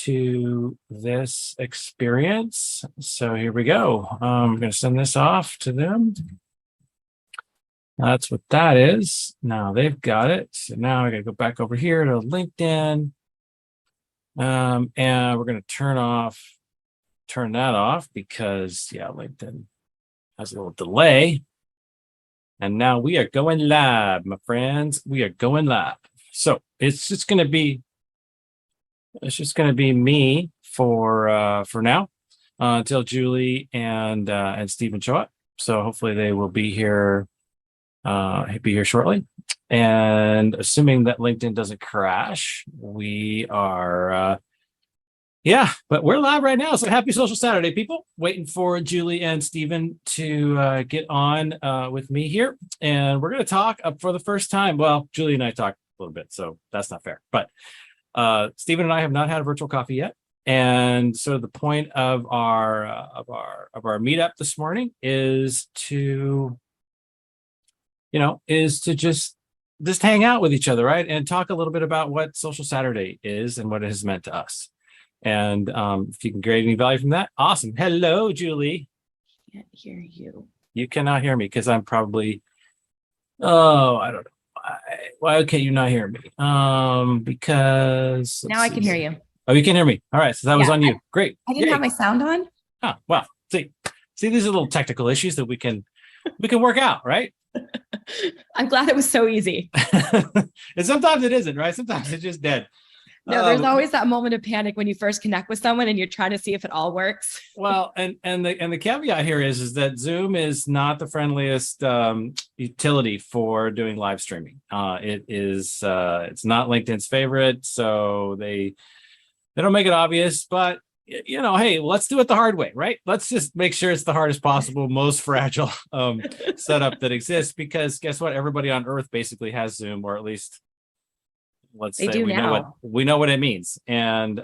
to this experience. So here we go. I'm going to send this off to them. That's what that is. Now they've got it. So now I got to go back over here to LinkedIn. And we're going to turn that off because, yeah, LinkedIn has a little delay. And now we are going live, my friends. We are going live. So it's just going to be me for now until Julie and Stephen show up. So hopefully they will be here shortly. And assuming that LinkedIn doesn't crash, we are but we're live right now. So happy Social Saturday, people. Waiting for Julie and Stephen to get on with me here. And we're going to talk for the first time. Well, Julie and I talked a little bit, so that's not fair. But Stephen and I have not had a virtual coffee yet. And so the point of our meetup this morning is to just hang out with each other, right? And talk a little bit about what Social Saturday is and what it has meant to us. And if you can get any value from that, awesome. Hello, Julie. Can't hear you. You cannot hear me because I'm probably, I don't know. Why can't you not hear me? Because now I can hear you. Oh, you can hear me. All right. So that was on you. Great. I didn't have my sound on. Oh, well, see, these are little technical issues that we can work out, right? I'm glad it was so easy. And sometimes it isn't, right? Sometimes it's just dead. No, there's always that moment of panic when you first connect with someone and you're trying to see if it all works. Well, and the caveat here is that Zoom is not the friendliest utility for doing live streaming. It's not LinkedIn's favorite, so they don't make it obvious. But hey, let's do it the hard way, right? Let's just make sure it's the hardest possible, most fragile setup that exists. Because guess what? Everybody on Earth basically has Zoom, or at least let's say we know what it means. And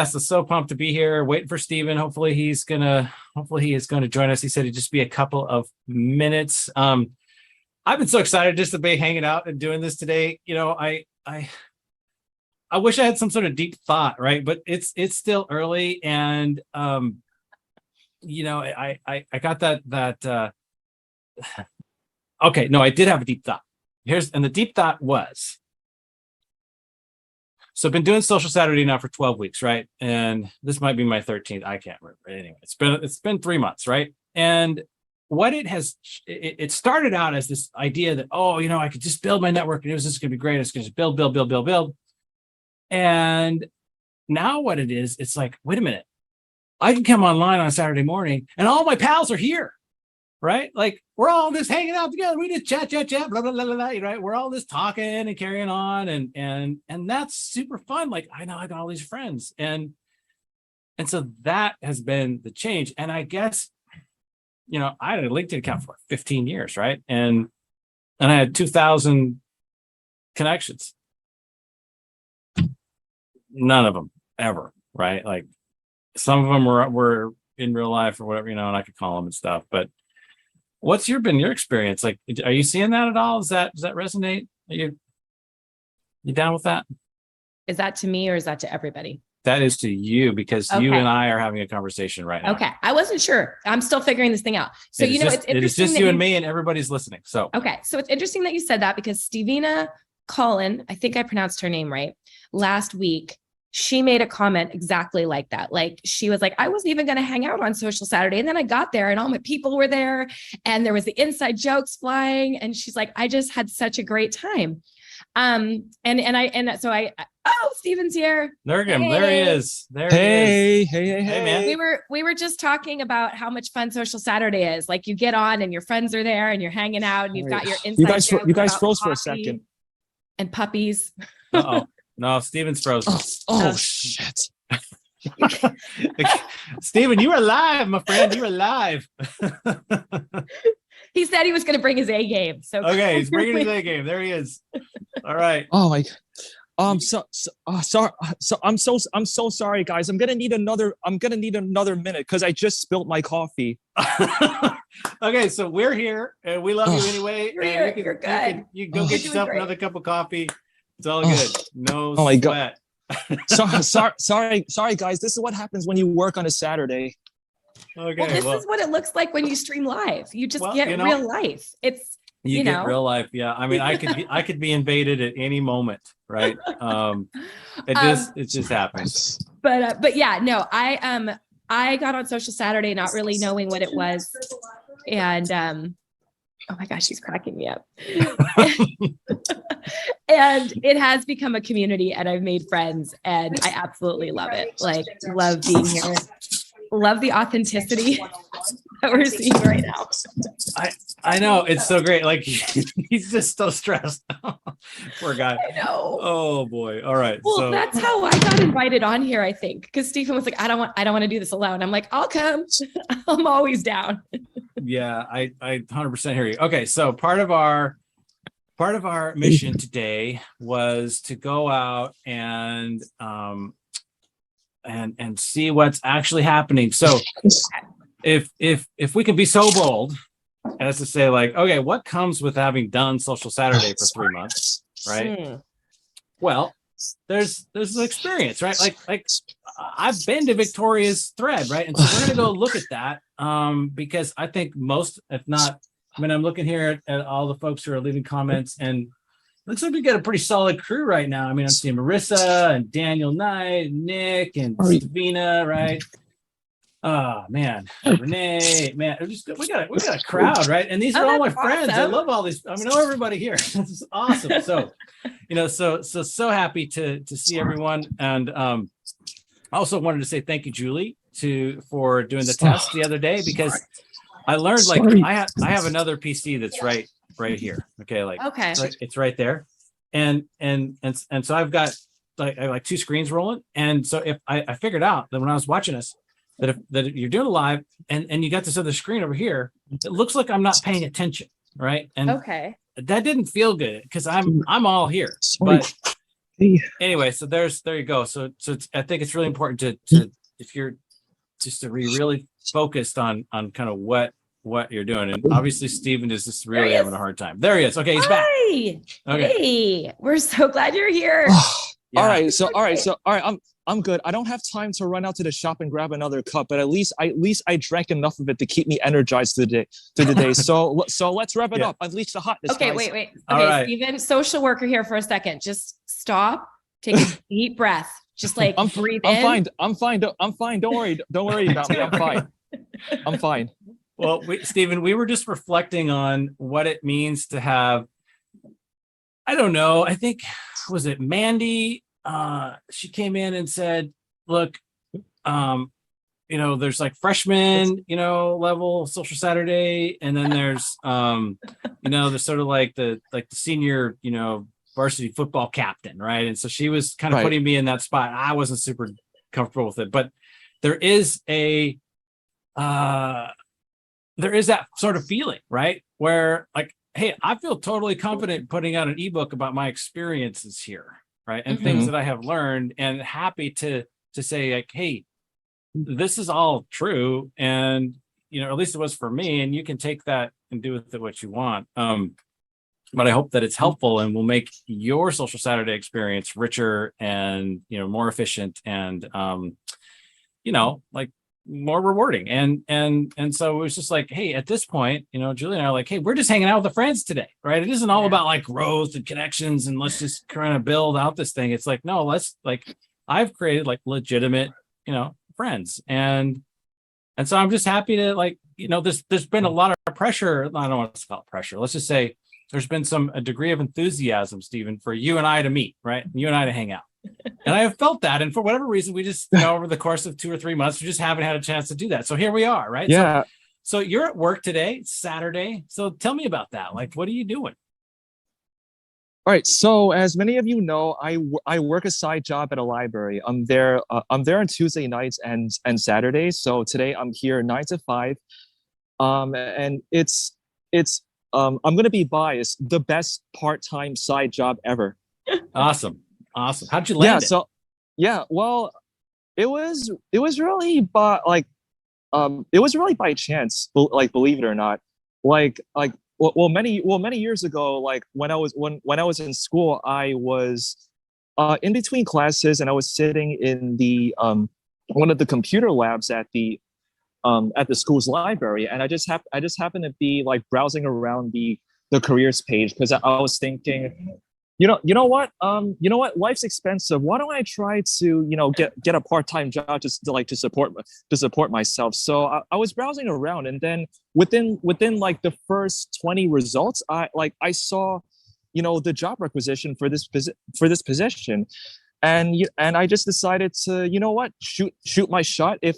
so pumped to be here. Waiting for Stephen. Hopefully he is going to join us. He said it'd just be a couple of minutes. I've been so excited just to be hanging out and doing this today. I wish I had some sort of deep thought, right? But it's still early, and I got that. Okay, no, I did have a deep thought. And the deep thought was, so I've been doing Social Saturday now for 12 weeks, right? And this might be my 13th. I can't remember. Anyway, it's been 3 months, right? And what it started out as this idea that, I could just build my network and it was just going to be great. It's going to just build. And now what it is, it's like, wait a minute, I can come online on a Saturday morning and all my pals are here, right? Like we're all just hanging out together. We just chat, blah, blah, blah, blah, right? We're all just talking and carrying on. And that's super fun. Like, I know I got all these friends. And so that has been the change. And I guess, I had a LinkedIn account for 15 years, right? And I had 2,000 connections. None of them ever, right? Like some of them were in real life or whatever, and I could call them and stuff. But what's been your experience? Like, are you seeing that at all? Does that resonate? Are you down with that? Is that to me or is that to everybody? That is to you, because you and I are having a conversation right now. Okay. I wasn't sure. I'm still figuring this thing out. So, it's interesting. It is just you and me, and everybody's listening. So, okay. So it's interesting that you said that, because Stevena Collin, I think I pronounced her name right, last week, she made a comment exactly like that. Like, she was like, I wasn't even going to hang out on Social Saturday. And then I got there and all my people were there and there was the inside jokes flying. And she's like, I just had such a great time. Stephen's here. There he is. Hey, man. We were just talking about how much fun Social Saturday is. Like, you get on and your friends are there and you're hanging out and you've got your inside jokes. You guys froze for a second. And puppies. Uh-oh. No, Stephen's frozen. Oh shit. Stephen, you are live, my friend. You are live. He said he was going to bring his A game. So okay, he's bringing his A game. There he is. All right. Oh my. Sorry. I'm so sorry, guys. I'm gonna need another minute because I just spilled my coffee. Okay, so we're here and we love you anyway. You're good. You can go get yourself another cup of coffee. It's all good. No my sweat. Sorry, guys. This is what happens when you work on a Saturday. Okay. Well, this is what it looks like when you stream live. You just Well, get you know, real life. It's you get real life. Yeah. I mean, I could be invaded at any moment, right? It just happens. But yeah, no, I got on Social Saturday not really knowing what it was. And oh my gosh, she's cracking me up. And it has become a community and I've made friends and I absolutely love it. Like, love being here. Love the authenticity that we're seeing right now. I know, it's so great. Like he's just so stressed. Poor guy. I know. Oh boy. All right. Well, so that's how I got invited on here, I think, because Stephen was like, I don't want to do this alone. I'm like, I'll come. I'm always down. yeah, I 100% hear you. Okay, so part of our mission today was to go out and see what's actually happening. So if we can be so bold as to say, like, okay, what comes with having done Social Saturday for 3 months, right? Well, there's an experience, right? Like I've been to Victoria's thread, right? And so we're gonna go look at that because I think most, if not, I mean, I'm looking here at all the folks who are leaving comments, and looks like we got a pretty solid crew right now. I mean, I'm seeing Marissa and Daniel Knight, Nick and Davina, right? Oh man, Renee, man, we got a crowd, right? And these are all my friends. I love all these. I mean, I know everybody here. This is awesome. So, so happy to see everyone. And I also wanted to say thank you, Julie, for doing the test the other day, because I learned, like, I have another PC that's right here. Okay, like, okay, it's right there, and so I've got like two screens rolling, and so if I figured out that when I was watching us that if you're doing it live and you got this other screen over here, it looks like I'm not paying attention, right? And okay, that didn't feel good because I'm all here, but anyway, so there you go. So I think it's really important to if you're just to be really focused on kind of what you're doing. And obviously Stephen is just really having a hard time. There he is. Okay, he's back. Okay. Hey, we're so glad you're here. All right, I'm good. I don't have time to run out to the shop and grab another cup, but at least I drank enough of it to keep me energized through the day. So let's rev it up. Unleash the hotness. Okay, guys. wait. Okay, right. Stephen, social worker here for a second. Just stop, take a deep breath. Just like breathe in. I'm fine. Don't worry about me. I'm fine. Well, Stephen, we were just reflecting on what it means to have, I don't know, I think, was it Mandy? She came in and said, look, there's like freshman, level Social Saturday. And then there's, there's sort of like the senior, varsity football captain. Right. And so she was kind of putting me in that spot. I wasn't super comfortable with it, but there is that sort of feeling, right? Where, like, hey, I feel totally confident putting out an ebook about my experiences here, right? And things that I have learned, and happy to say, like, hey, this is all true. And, at least it was for me, and you can take that and do with it what you want. But I hope that it's helpful and will make your Social Saturday experience richer and, more efficient and, like, more rewarding. And so it was just like, hey, at this point, Julie and I are like, hey, we're just hanging out with the friends today, right? It isn't all about like growth and connections and let's just kind of build out this thing. It's like, no, let's, like, I've created like legitimate, friends. And so I'm just happy to, like, there's been a lot of pressure. I don't want to call it pressure. Let's just say there's been a degree of enthusiasm, Stephen, for you and I to meet, right? You and I to hang out. And I have felt that. And for whatever reason, we just, over the course of 2 or 3 months, we just haven't had a chance to do that. So here we are, right? Yeah. So you're at work today, it's Saturday. So tell me about that. Like, what are you doing? All right. So as many of you know, I work a side job at a library. I'm there on Tuesday nights and Saturdays. So today I'm here 9 to 5. And it's I'm going to be biased, the best part-time side job ever. Awesome. How'd you land it? Well, it was really by by chance, like, believe it or not. Many years ago, like when I was in school, I was in between classes, and I was sitting in the one of the computer labs at the school's library, and I just happened to be like browsing around the careers page because I was thinking, you know what, life's expensive. Why don't I try to get a part-time job just to support myself? So I was browsing around, and then within like the first 20 results, I saw the job requisition for this position, and I just decided to shoot my shot. If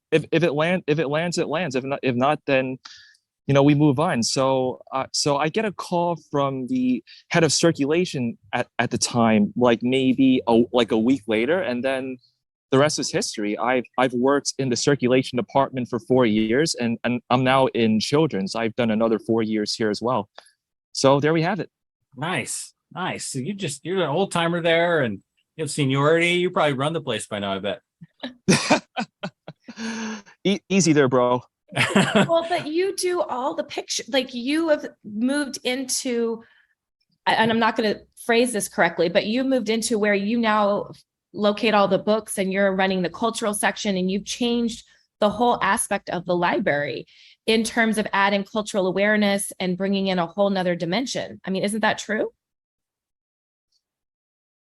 it lands, it lands. If not, then we move on. So I get a call from the head of circulation at the time, like maybe a week later, and then the rest is history. I've worked in the circulation department for 4 years, and I'm now in children's. I've done another 4 years here as well. So there we have it. Nice. So you're an old timer there, and you have seniority. You probably run the place by now, I bet. Easy there, bro. Well, but you do all the pictures, like you have moved into, and I'm not going to phrase this correctly, but you moved into where you now locate all the books and you're running the cultural section, and you've changed the whole aspect of the library in terms of adding cultural awareness and bringing in a whole nother dimension. I mean, isn't that true?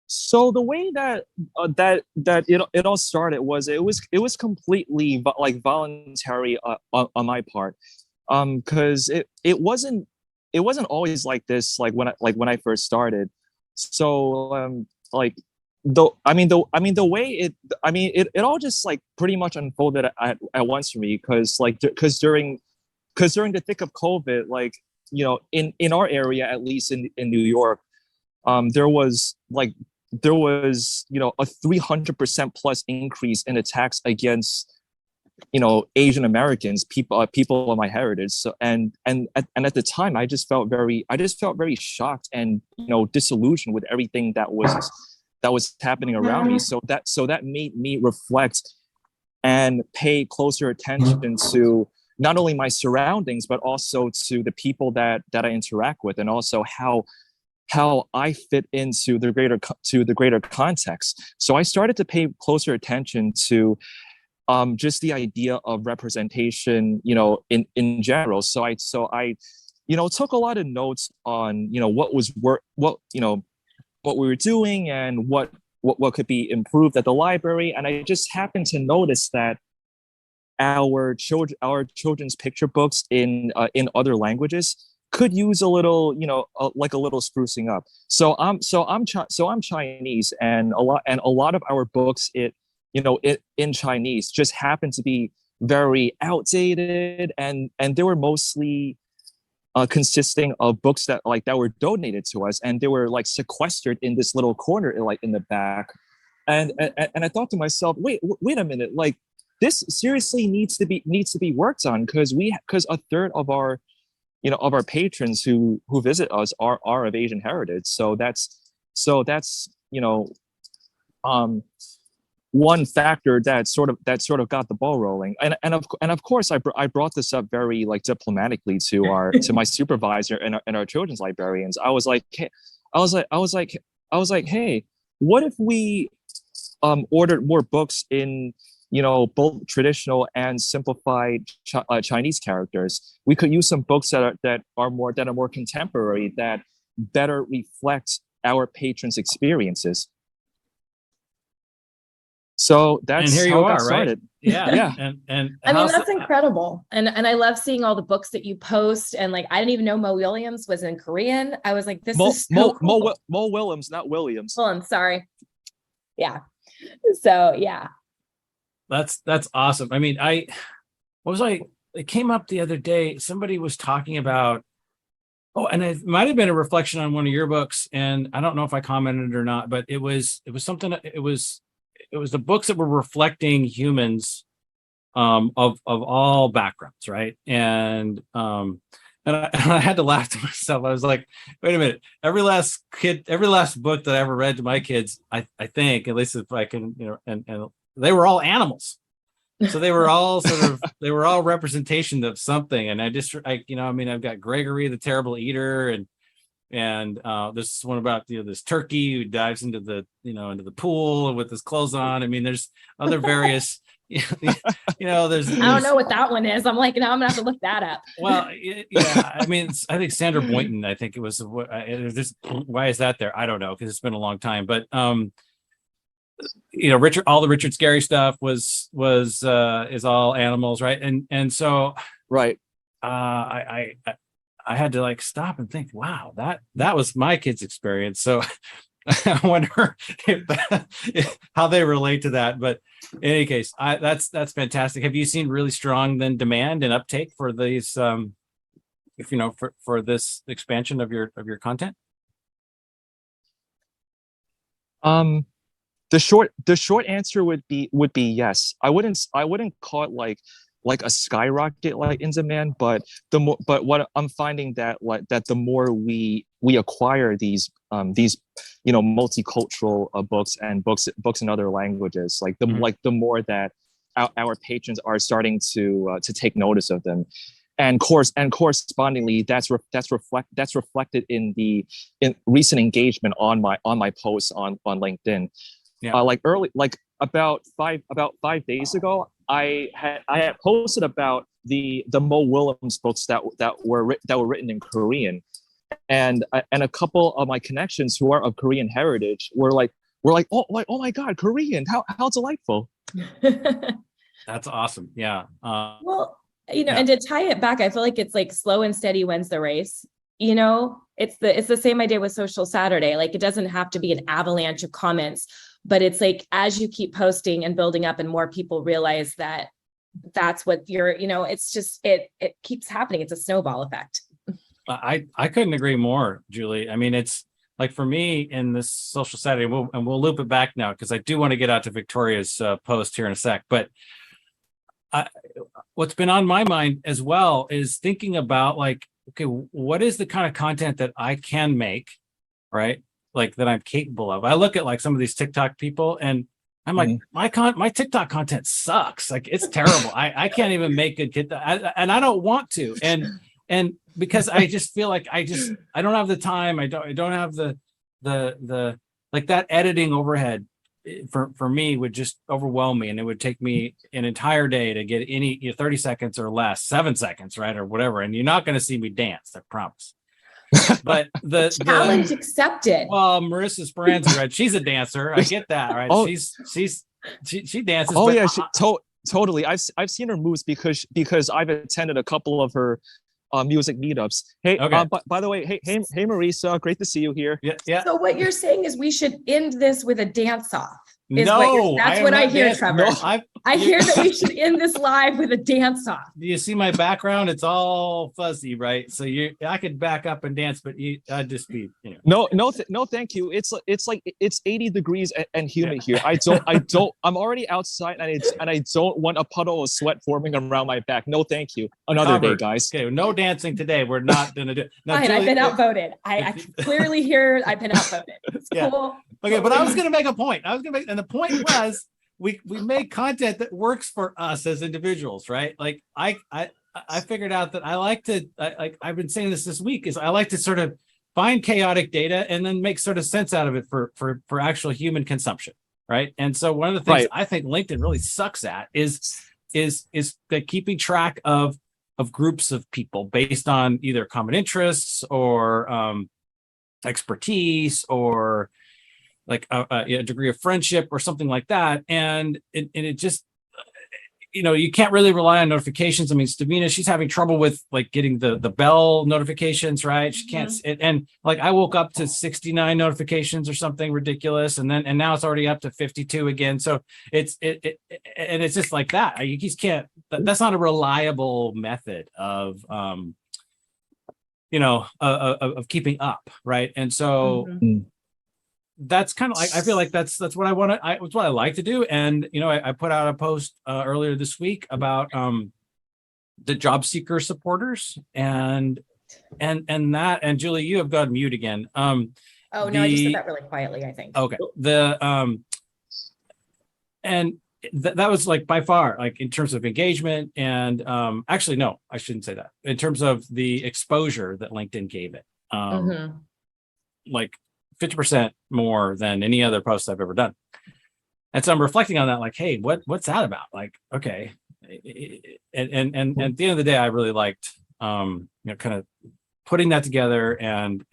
So the way that it all started was it was completely voluntary on my part, because it wasn't always like this, like when I first started. So the way it all just like pretty much unfolded at once for me, because during the thick of COVID, like in our area, at least in New York, there was a 300% plus increase in attacks against Asian Americans, people of my heritage. So and at the time, I just felt very shocked and disillusioned with everything that was happening around me. So that made me reflect and pay closer attention to not only my surroundings, but also to the people that I interact with, and also how I fit into the greater context. So I started to pay closer attention to just the idea of representation, in general. So I took a lot of notes on what we were doing and what could be improved at the library. And I just happened to notice that our children's picture books in other languages could use a little, like a little sprucing up. So I'm Chinese, and a lot of our books in Chinese just happen to be very outdated, and they were mostly consisting of books that were donated to us, and they were like sequestered in this little corner in the back. And I thought to myself, wait a minute, like this seriously needs to be worked on, because a third of our patrons who visit us are of Asian heritage. So that's one factor that sort of got the ball rolling. And of course I brought this up very diplomatically to my supervisor and our children's librarians. I was like, hey, what if we ordered more books in both traditional and simplified Chinese characters? We could use some books that are more contemporary, that better reflect our patrons' experiences. So that's and here how you it got are, started. Right? Yeah. Yeah. And I mean, that's incredible. And I love seeing all the books that you post. And I didn't even know Mo Williams was in Korean. I was like, this is so cool. Mo Williams, not Williams. Oh, I'm sorry. Yeah. So yeah. That's awesome. I mean, it came up the other day. Somebody was talking about, and it might have been a reflection on one of your books, and I don't know if I commented or not, but it was something. It was the books that were reflecting humans of all backgrounds, right? And I had to laugh to myself. I was like, wait a minute, every last book that I ever read to my kids, I think, at least if I can, and they were all animals. So they were all they were all representation of something. And I've got Gregory the Terrible Eater, and And there's one about this turkey who dives into the pool with his clothes on. I mean, there's other various there's I don't know what that one is. I'm like, now I'm gonna have to look that up. Well, yeah, I mean, I think Sandra Boynton, I think it was why is that there? I don't know, because it's been a long time. But Richard, all the Richard Scarry stuff is all animals, right? And so Right. I had to like stop and think, wow, that was my kid's experience. So I wonder how they relate to that. But in any case, that's fantastic. Have you seen really strong then demand and uptake for these for this expansion of your content? The short answer would be yes. I wouldn't call it like a skyrocket like in demand, but what I'm finding that the more we acquire these multicultural books in other languages, like the more that our patrons are starting to take notice of them, and correspondingly that's reflected in recent engagement on my posts on LinkedIn. Yeah. About 5 days ago, I had posted about the Mo Willems books that were written in Korean, and a couple of my connections who are of Korean heritage were like, oh my God, Korean, how delightful. That's awesome. Yeah. Well, and to tie it back, I feel like it's like slow and steady wins the race. It's the same idea with Social Saturday. Like, it doesn't have to be an avalanche of comments, but it's like, as you keep posting and building up and more people realize that that's what it's just, it keeps happening. It's a snowball effect. I couldn't agree more, Julie. I mean, it's like, for me in this Social Saturday, we'll loop it back now, because I do want to get out to Victoria's post here in a sec. But what's been on my mind as well is thinking about, like, okay, what is the kind of content that I can make, right? Like, that I'm capable of. I look at like some of these TikTok people, and I'm like, my TikTok content sucks. Like, it's terrible. I can't even make good TikTok, and I don't want to. And because I just feel like I don't have the time. I don't have the like, that editing overhead for me would just overwhelm me, and it would take me an entire day to get any 30 seconds or less, 7 seconds, right, or whatever. And you're not going to see me dance, I promise. But the challenge accepted. Well, Marissa Speranza, right? She's a dancer. I get that, right? Oh. She dances. Oh but yeah, totally. I've seen her moves because I've attended a couple of her music meetups. Hey, okay. By the way, hey, Marissa, great to see you here. Yeah. So what you're saying is we should end this with a dance off. That's what I hear, Trevor. No, I hear that we should end this live with a dance off. Do you see my background? It's all fuzzy, right? So I could back up and dance, but I'd just be, No, thank you. It's 80 degrees and humid here. I'm already outside, and I don't want a puddle of sweat forming around my back. No, thank you. Another day, guys. Okay, no dancing today. We're not gonna do. Now, Fine, Julie, I've been outvoted. I clearly hear I've been outvoted. It's cool. Okay, but I was gonna make a point. And the point was, we make content that works for us as individuals, right? Like, I figured out that I like to, I've been saying this week, is I like to sort of find chaotic data and then make sort of sense out of it for actual human consumption, right? And so one of the things I think LinkedIn really sucks at is the keeping track of groups of people based on either common interests or expertise, or like a degree of friendship or something like that. And it just, you can't really rely on notifications. I mean, Stavina, she's having trouble with like getting the bell notifications, right? She can't, and like, I woke up to 69 notifications or something ridiculous. And now it's already up to 52 again. So and it's just like that. You just can't, that's not a reliable method of keeping up. Right. And so that's kind of like, I feel like that's what it's what I like to do. And I put out a post earlier this week about the job seeker supporters and that, and Julie, you have got mute again. I just said that really quietly, I think. Okay. And that was like by far, like in terms of engagement and actually, no, I shouldn't say that. In terms of the exposure that LinkedIn gave it. like 50% more than any other post I've ever done. And so I'm reflecting on that, like, hey, what's that about? Like, okay. And at the end of the day, I really liked, kind of putting that together and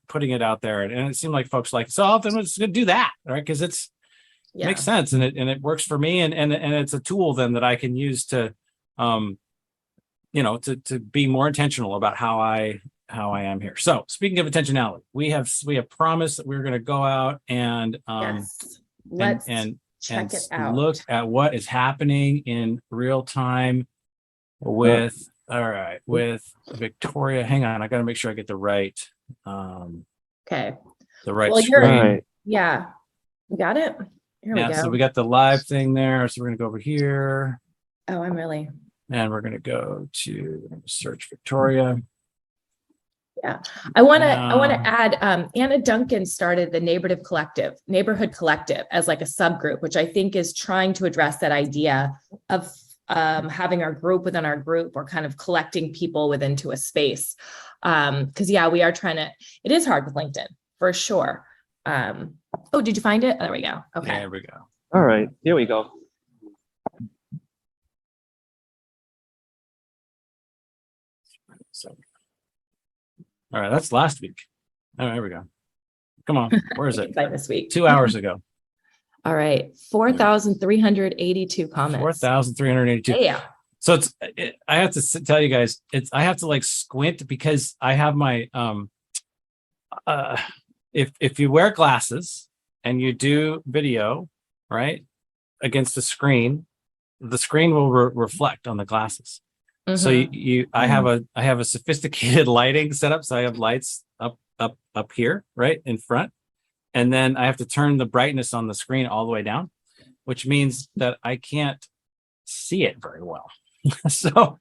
putting it out there. And it seemed like folks like, so then let's do that, right? Because makes sense. And it works for me. And it's a tool then that I can use to, to be more intentional about how I am here. So speaking of intentionality, we have promised that we're going to go out and let's check it out. Look at what is happening in real time with Victoria. Hang on, I got to make sure I get the right okay, the right well, screen. Right. Yeah, you got it. Here we go. So we got the live thing there. So we're gonna go over here. Oh, I'm really. And we're gonna go to search Victoria. Yeah, I want to add, Anna Duncan started the Neighborhood Collective as like a subgroup, which I think is trying to address that idea of having our group within our group, or kind of collecting people into a space. Because we are trying to, it is hard with LinkedIn for sure. Oh, did you find it? There we go. Okay. There we go. All right, here we go. So, all right, that's last week. Oh, there we go. Come on, where is it? By this week. 2 hours ago. All right, 4,382 comments. 4,382. Yeah. So I have to tell you guys, I have to like squint because I have my if you wear glasses and you do video, right, against the screen will reflect on the glasses. Mm-hmm. So I have a sophisticated lighting setup. So I have lights up here, right in front, and then I have to turn the brightness on the screen all the way down, which means that I can't see it very well. So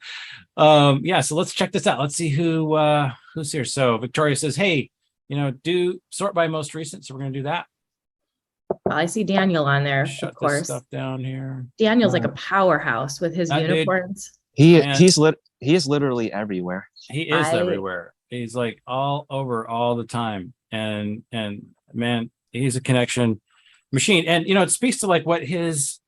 so let's check this out. Let's see who's here. So Victoria says, hey, do sort by most recent. So we're gonna do that. I see Daniel on there. Shut of course. this stuff down here. Daniel's like a powerhouse with his unicorns. He is literally everywhere. He is everywhere. He's like all over all the time. And man, he's a connection machine. And it speaks to like what his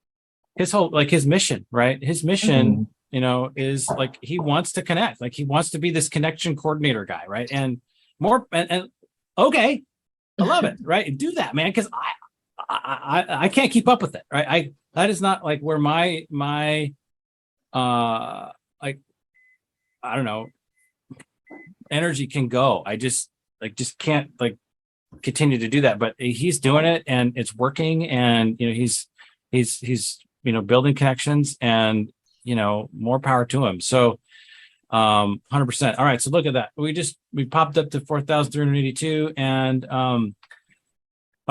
whole, like his mission, right? His mission, is like he wants to connect, like he wants to be this connection coordinator guy, right? And more and okay, I love it, right? And do that, man, because I can't keep up with it, right? That is not like where my like, I don't know, energy can go. I just can't like continue to do that, but he's doing it and it's working, and he's building connections, and more power to him. So 100%. All right, so look at that. We popped up to 4,382, and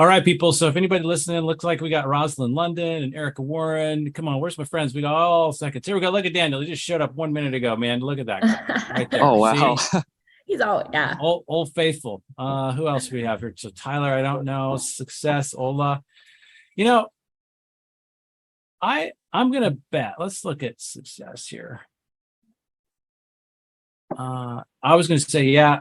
all right, people. So if anybody listening, looks like we got Rosalind London and Erica Warren. Come on, where's my friends? We got all seconds. Here we go. Look at Daniel. He just showed up 1 minute ago, man. Look at that guy right there. Oh, wow. See? He's old faithful. Who else do we have here? So Tyler, I don't know. Success, Ola. I'm gonna bet. Let's look at success here. I was gonna say, yeah.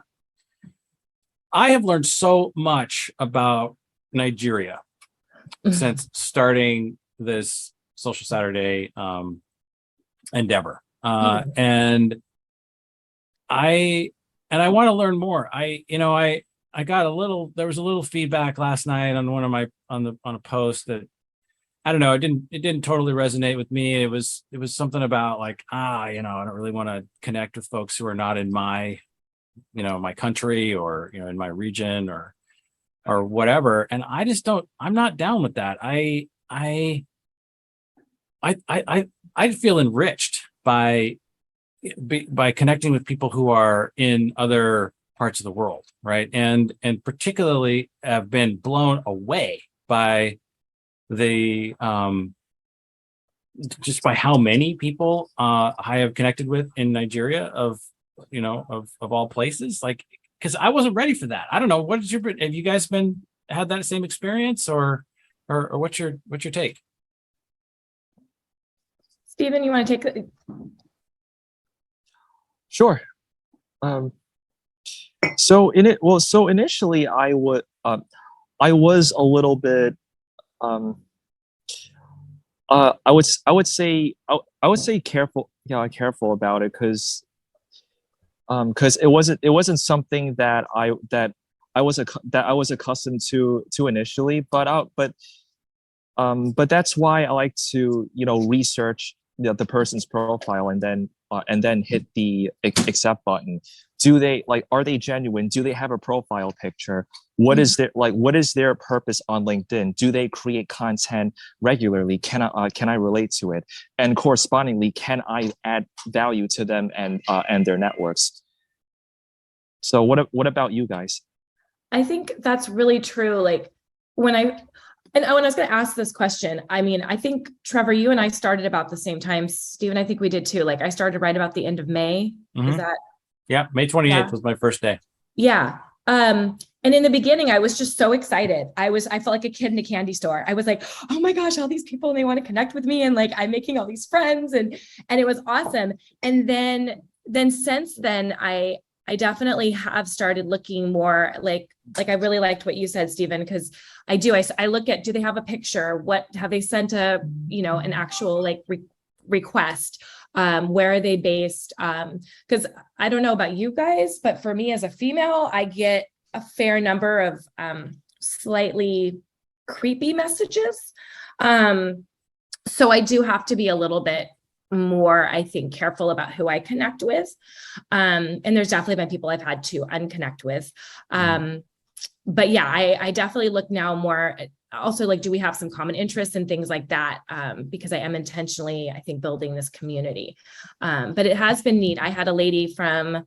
I have learned so much about Nigeria since starting this Social Saturday endeavor, and I want to learn more. I got there was a little feedback last night on on a post that I don't know, it didn't totally resonate with me. It was something about like I don't really want to connect with folks who are not in my my country, or in my region, or whatever. And I just I'm not down with that. I feel enriched by connecting with people who are in other parts of the world, right? And particularly have been blown away by the just by how many people I have connected with in Nigeria, of all places, like, because I wasn't ready for that. I don't know, have you guys had that same experience, or what's your take? Stephen, you want to take it? Sure. So initially I was a little bit um I would say careful, careful about it, because it wasn't something that I was accustomed to initially, but that's why I like to, research the person's profile, and then hit the accept button. Do they, like, are they genuine? Do they have a profile picture? What is their purpose on LinkedIn? Do they create content regularly? Can I relate to it? And correspondingly, can I add value to them and their networks? So what about you guys? I think that's really true. Like when I when I was going to ask this question, I mean, I think Trevor, you and I started about the same time. Stephen, I think we did too. Like I started right about the end of May. Is Mhm. that Yeah, May 28th was my first day. Yeah. And in the beginning, I was just so excited. I felt like a kid in a candy store. I was like, oh my gosh, all these people, and they want to connect with me. And like, I'm making all these friends, and it was awesome. And then since then, I definitely have started looking more like I really liked what you said, Stephen, because I look at, do they have a picture? What have they sent an actual like request? Where are they based? Because I don't know about you guys, but for me as a female, I get a fair number of slightly creepy messages. So I do have to be a little bit more, I think, careful about who I connect with. And there's definitely been people I've had to unconnect with. But yeah, I definitely look now more at, also, like, do we have some common interests and things like that? Because I am intentionally, I think, building this community. But it has been neat. I had a lady from,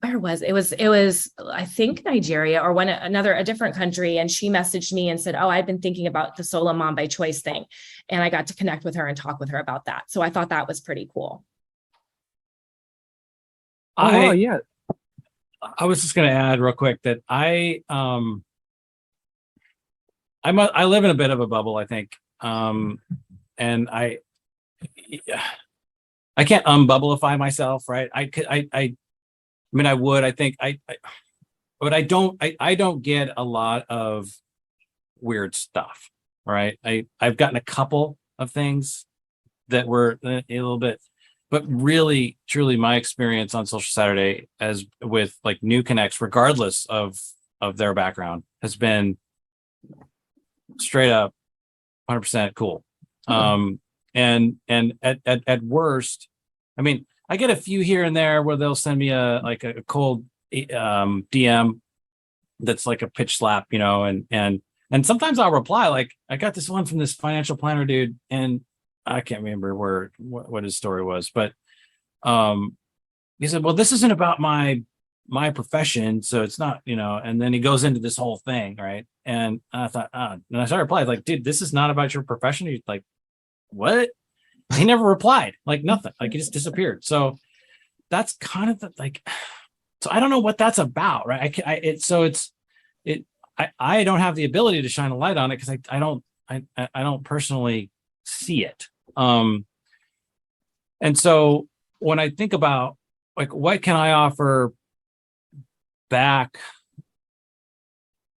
where was it? It was I think Nigeria or a different country, and she messaged me and said, oh, I've been thinking about the solo mom by choice thing, and I got to connect with her and talk with her about that. So I thought that was pretty cool. Oh wow, yeah. I was just going to add real quick that I live in a bit of a bubble, I think. And I can't unbubblify myself, right? I mean, I would, I think but I don't get a lot of weird stuff, right? I've gotten a couple of things that were a little bit, but really, truly my experience on Social Saturday as with like new connects, regardless of their background, has been straight up 100% cool. And at worst, I mean, I get a few here and there where they'll send me a cold DM that's like a pitch slap, and sometimes I'll reply, like, I got this one from this financial planner dude, and I can't remember what his story was, but he said, well, this isn't about my profession, so it's not, and then he goes into this whole thing, right? And I thought, and I started replying, like, dude, this is not about your profession. He's like, what? He never replied, like nothing, like he just disappeared. So that's kind of so I don't know what that's about, right? I don't have the ability to shine a light on it because I don't personally see it. And so when I think about, like, what can I offer back,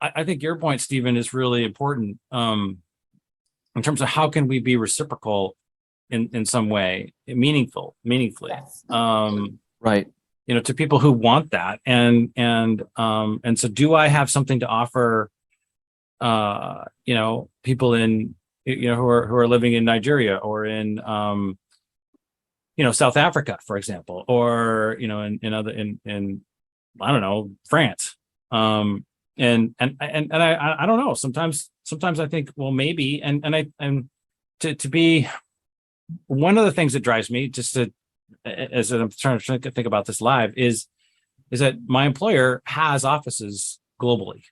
I think your point, Stephen, is really important, in terms of how can we be reciprocal in some way, meaningfully, Yes. Right. to people who want that, and so do I have something to offer, people in, who are living in Nigeria or in South Africa, for example, or in other in I don't know, France. And I don't know. Sometimes I think, well, maybe, and to be, one of the things that drives me, just to, as I'm trying to think about this live, is that my employer has offices globally,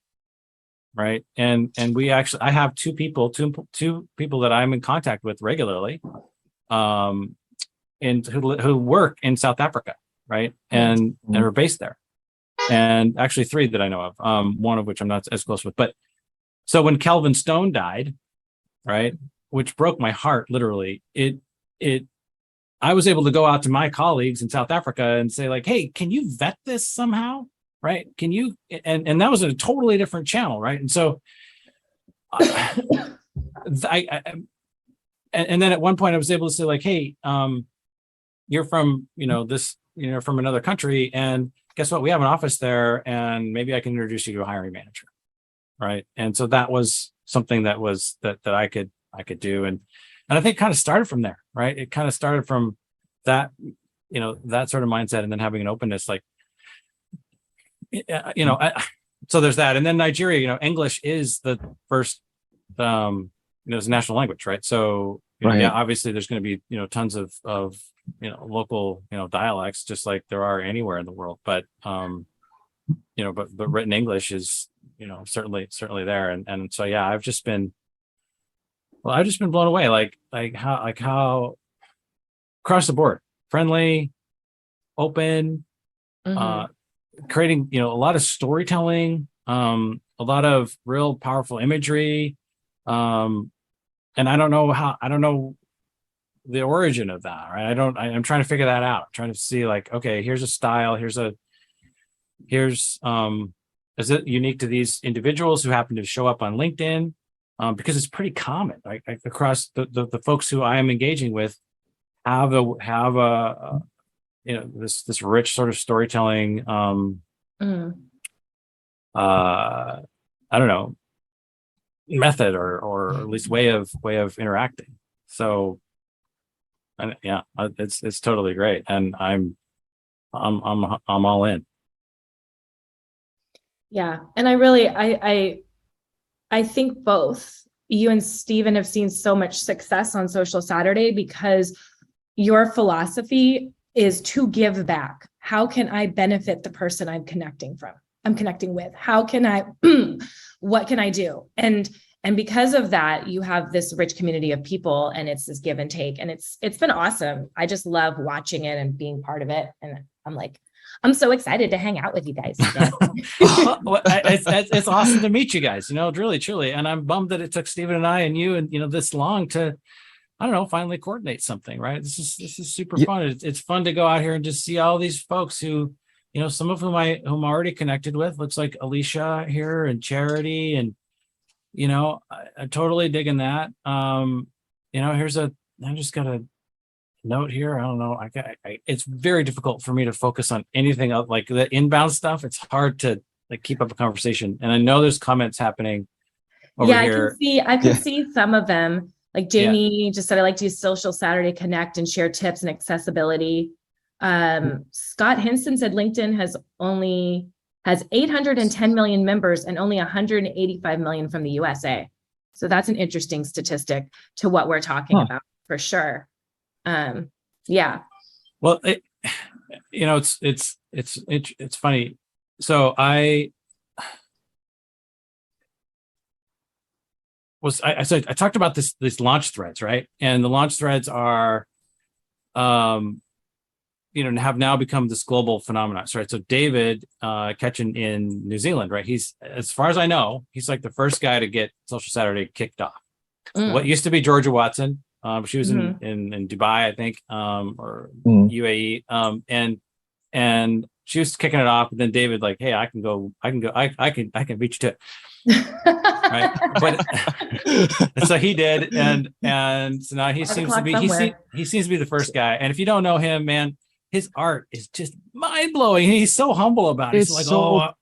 right? And I have two people that I'm in contact with regularly, and who work in South Africa, right? And are based there. And actually three that I know of, one of which I'm not as close with. But so when Kelvin Stone died, right, which broke my heart, literally, I was able to go out to my colleagues in South Africa and say, like, hey, can you vet this somehow? right? Can you, and that was a totally different channel, right? And so and then at one point I was able to say like, hey, you're from, this, from another country, and guess what? We have an office there, and maybe I can introduce you to a hiring manager, right? And so that was something that I could do, and I think it kind of started from there, right? It kind of started from that, that sort of mindset, and then having an openness, like, so there's that, and then Nigeria, English is the first, it's a national language, right? So Right. yeah, obviously there's going to be tons of local dialects, just like there are anywhere in the world, but but written English is certainly there, and so yeah, I've just been blown away, like how across the board, friendly, open, creating a lot of storytelling, a lot of real powerful imagery, and I don't know the origin of that, right? I'm trying to figure that out. I'm trying to see, like, okay, here's a style, here's is it unique to these individuals who happen to show up on LinkedIn? Because it's pretty common, like across the folks who I am engaging with have a this rich sort of storytelling, I don't know, method or at least way of interacting. So, and yeah, it's totally great, and I'm all in. Yeah, and I think both you and Steven have seen so much success on Social Saturday because your philosophy is to give back. How can I benefit the person I'm connecting with? How can I, what can I do? And because of that, you have this rich community of people, and it's this give and take, and it's been awesome. I just love watching it and being part of it. And I'm so excited to hang out with you guys. It's awesome to meet you guys, really, truly. And I'm bummed that it took Steven and I and you and this long to, I don't know, finally coordinate something, right? This is super fun. It's fun to go out here and just see all these folks who, some of whom I'm already connected with. Looks like Alicia here and Charity, and I'm totally digging that. I just got a note here. I don't know. It's very difficult for me to focus on anything else, like the inbound stuff. It's hard to keep up a conversation. And I know there's comments happening over here. I can see some of them. Like Jamie just said, I like to use Social Saturday Connect and share tips and accessibility. Scott Hinson said LinkedIn has 810 million members and only 185 million from the USA. So that's an interesting statistic to what we're talking about, for sure. Yeah. Well, it's funny. So I talked about this launch threads, right? And the launch threads are, have now become this global phenomenon, right? So David Ketchen in New Zealand, right? He's, as far as I know, he's like the first guy to get Social Saturday kicked off. What used to be Georgia Watson, she was in Dubai, I think, or UAE, and she was kicking it off. And then David, like, hey, I can beat you to it. Right, but so he did, and so now he seems to be the first guy. And if you don't know him, man, his art is just mind blowing. He's so humble about it.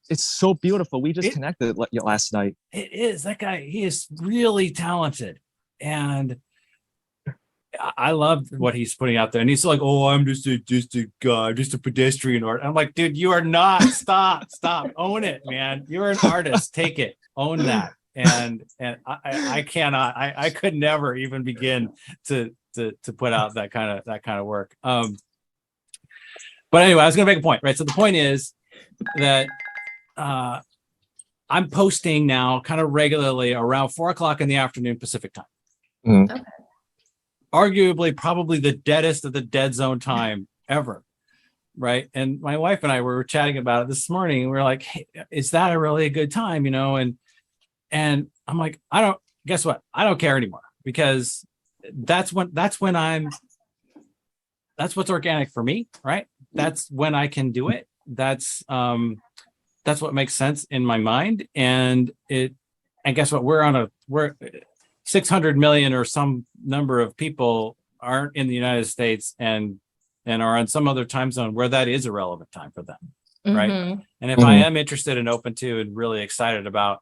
It's so beautiful. We just connected last night. It is, that guy. He is really talented, and I love what he's putting out there. And he's like, "Oh, I'm just a guy, just a pedestrian art." I'm like, dude, you are not. Stop, own it, man. You're an artist. Take it, own that. And I cannot. I could never even begin to put out that kind of work. But anyway, I was going to make a point, right? So the point is that I'm posting now kind of regularly around 4:00 in the afternoon Pacific time. Okay. Arguably, probably the deadest of the dead zone time ever, right? And my wife and I were chatting about it this morning, and we were like, "Hey, is that a really good time?" And I'm like, guess what? I don't care anymore, because that's what's organic for me, right? That's when I can do it. That's that's what makes sense in my mind. And guess what? We're 600 million or some number of people aren't in the United States and are on some other time zone where that is a relevant time for them. Right. Mhm. And if I am interested and open to and really excited about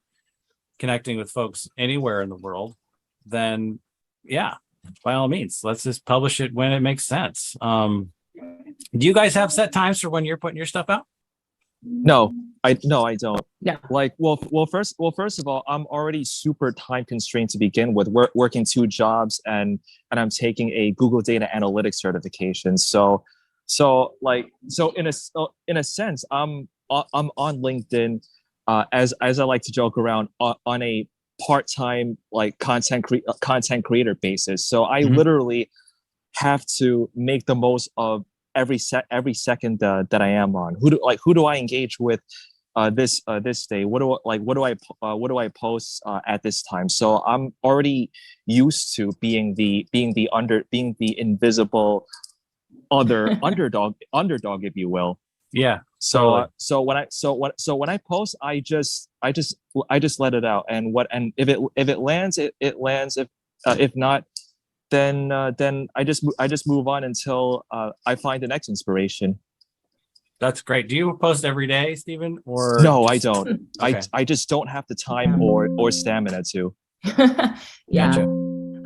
connecting with folks anywhere in the world, then yeah, by all means, let's just publish it when it makes sense. Do you guys have set times for when you're putting your stuff out? No, I don't. No. Like, first of all, I'm already super time constrained to begin with. Working 2 jobs, and I'm taking a Google Data Analytics certification. So in a sense, I'm on LinkedIn, as I like to joke around, on a part-time like content creator basis. So I literally have to make the most of every second that I am on. Who do I engage with this day? What do I post at this time? So I'm already used to being the invisible other underdog, if you will. Yeah. So when I post, I just let it out, and if it lands, it lands. If not, then I just move on until I find the next inspiration. That's great. Do you post every day, Stephen? Or no, I don't. Okay. I just don't have the time or stamina to. Yeah. Gotcha.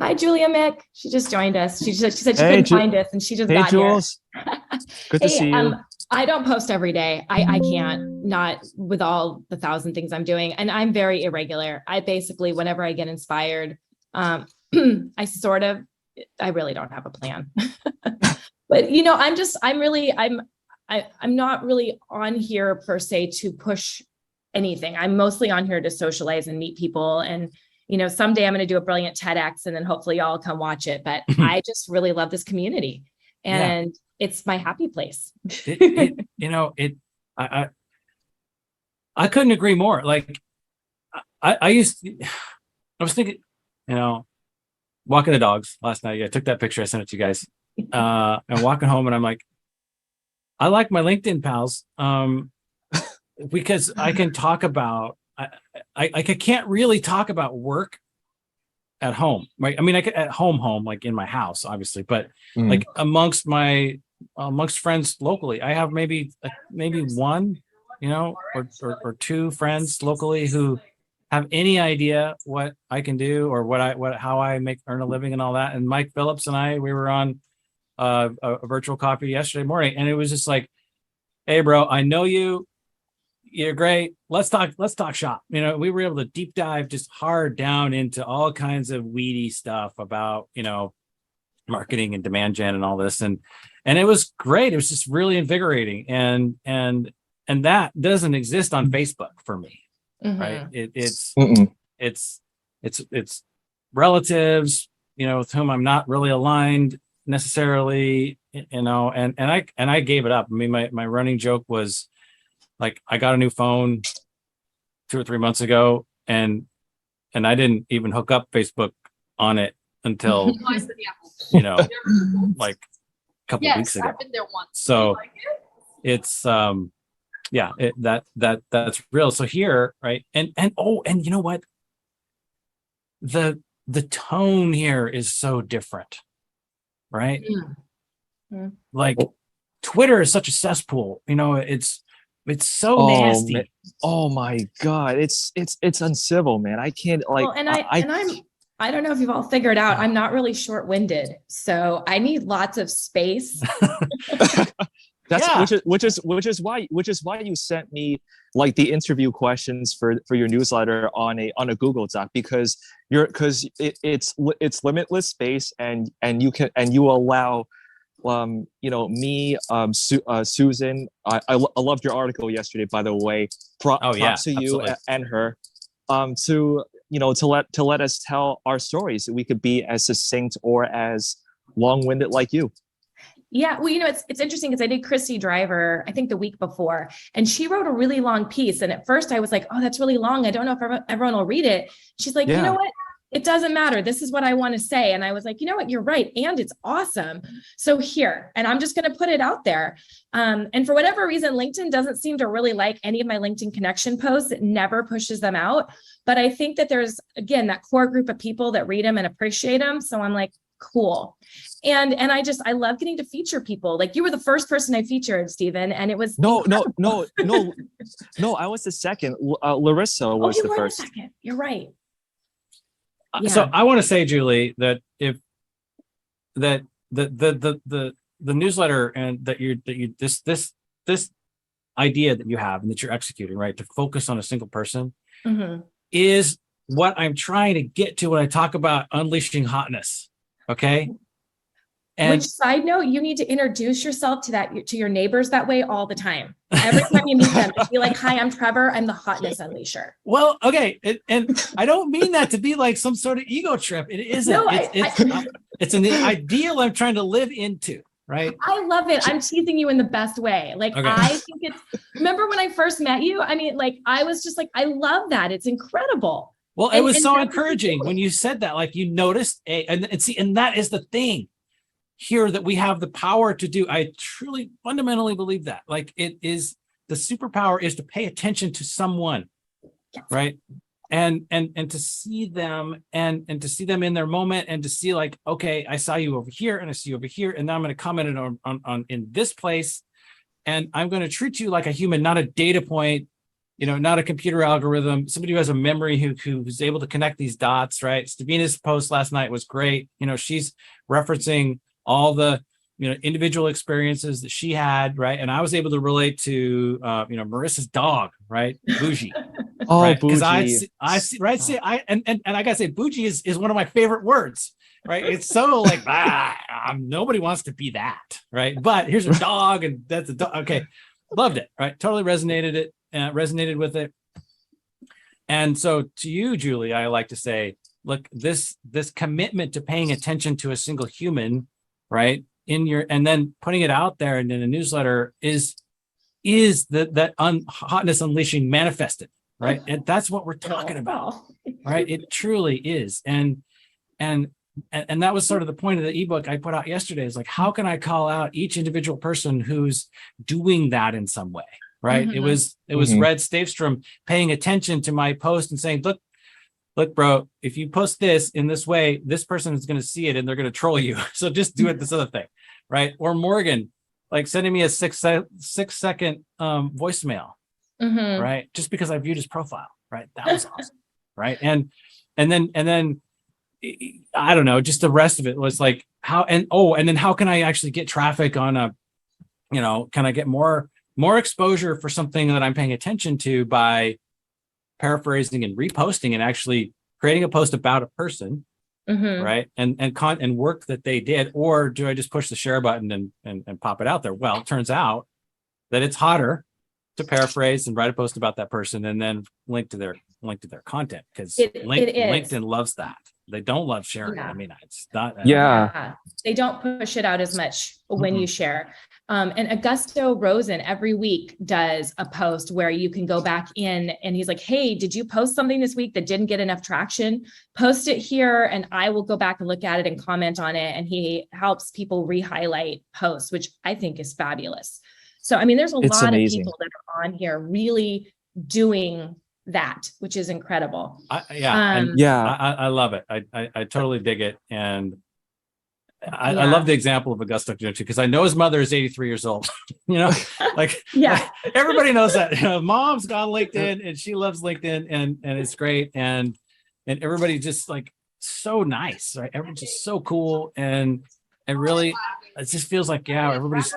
Hi, Julia Mick. She just joined us. She said she couldn't find us, and she just got Jules. here. Good to see you. I don't post every day. I can't, not with all the 1,000 things I'm doing, and I'm very irregular. I basically, whenever I get inspired, I really don't have a plan. But I'm not really on here per se to push anything. I'm mostly on here to socialize and meet people. And, someday I'm going to do a brilliant TEDx, and then hopefully y'all come watch it. But I just really love this community, and it's my happy place. I couldn't agree more. Like I was thinking, walking the dogs last night. I took that picture. I sent it to you guys. And walking home, and I'm like, I like my LinkedIn pals, because I can talk about. I can't really talk about work at home, right? I mean, I could at home, like in my house, obviously, but like amongst friends locally, I have maybe one, or 2 friends locally who have any idea what I can do or how I earn a living and all that. And Mike Phillips and we were on a virtual coffee yesterday morning, and it was just like, hey bro, I know you're great. Let's talk shop. We were able to deep dive just hard down into all kinds of weedy stuff about, marketing and demand gen and all this. And it was great. It was just really invigorating. And that doesn't exist on Facebook for me. Right. It's relatives, with whom I'm not really aligned necessarily, and I gave it up. I mean, my running joke was like, I got a new phone 2 or 3 months ago, and I didn't even hook up Facebook on it until, like a couple of weeks ago. I've been there once. So it's, that's real. So here, right. And you know what? The tone here is so different, right? Mm. Like Twitter is such a cesspool, it's so nasty. Man. Oh my God. It's uncivil, man. I can't I don't know if you've all figured out, I'm not really short-winded, so I need lots of space. Which is why you sent me like the interview questions for your newsletter on a Google Doc, because it's limitless space, and you allow me, Susan. I loved your article yesterday, by the way. Props to you absolutely. and her, to let us tell our stories. We could be as succinct or as long-winded like you. Yeah, well, it's interesting because I did Chrissy Driver, I think the week before, and she wrote a really long piece. And at first I was like, oh, that's really long. I don't know if everyone will read it. She's like, you know what? it doesn't matter. This is what I want to say. And I was like, you know what, you're right. And it's awesome. So here, and I'm just going to put it out there. And for whatever reason, LinkedIn doesn't seem to really like any of my LinkedIn connection posts. It never pushes them out. But I think that there's, again, that core group of people that read them and appreciate them. So I'm like, cool. And I love getting to feature people. Like you were the first person I featured, Stephen, and it was No, I was the second. Larissa was you the were first. the second. You're right. So I want to say, Julie, that if that the newsletter and this idea that you have and that you're executing, right, to focus on a single person is what I'm trying to get to when I talk about unleashing hotness. Okay. And which, side note, you need to introduce yourself to your neighbors that way all the time. Every time you meet them, just be like, "Hi, I'm Trevor. I'm the Hotness Unleasher." Well, okay, and I don't mean that to be like some sort of ego trip. It isn't. No, it's an ideal I'm trying to live into. Right. I love it. I'm teasing you in the best way. Like, okay. I think it's, remember when I first met you? I mean, like, I was just like, I love that. It's incredible. Well, it was so encouraging when you said that, like you noticed and that is the thing here that we have the power to do. I truly fundamentally believe that, like, it is the superpower is to pay attention to someone, right? And to see them and to see them in their moment and to see like, okay, I saw you over here and I see you over here. And now I'm going to comment on in this place. And I'm going to treat you like a human, not a data point, not a computer algorithm, somebody who has a memory who's able to connect these dots, right? Stavina's post last night was great. She's referencing all the, individual experiences that she had, right? And I was able to relate to, Marissa's dog, right? Bougie. Oh, right? Bougie. Because I see, right? See, and I gotta say, bougie is one of my favorite words, right? It's so like, nobody wants to be that, right? But here's a dog, and that's a dog. Okay, loved it, right? Totally resonated with it. And so to you, Julie, I like to say, look, this commitment to paying attention to a single human, right? And then putting it out there and in a newsletter is that hotness unleashing manifested, right? And that's what we're talking about, right? It truly is. And that was sort of the point of the ebook I put out yesterday, is like, how can I call out each individual person who's doing that in some way, right? It was Red Stavstrom paying attention to my post and saying, look, bro, if you post this in this way, this person is going to see it and they're going to troll you. So just do it this other thing, right? Or Morgan, like sending me a 6-second voicemail, right? Just because I viewed his profile, right? That was awesome, right? And then I don't know, just the rest of it was like and then how can I actually get traffic on can I get more exposure for something that I'm paying attention to by paraphrasing and reposting and actually creating a post about a person, right? And work that they did, or do I just push the share button and pop it out there? Well, it turns out that it's hotter to paraphrase and write a post about that person and then link to their content, because LinkedIn loves that. They don't love sharing. I mean, it's not. They don't push it out as much when you share. And Augusto Rosen every week does a post where you can go back in and he's like, hey, did you post something this week that didn't get enough traction? Post it here and I will go back and look at it and comment on it. And he helps people re-highlight posts, which I think is fabulous. So, I mean, there's It's lot amazing. of people that are on here really doing that, which is incredible. I love it. I totally dig it. And I love the example of Augusto too, because I know his mother is 83 years old. Like everybody knows that. Mom's on LinkedIn and she loves LinkedIn and it's great. And everybody just like so nice, right? Everyone's just so cool. And it really, it just feels like, everybody's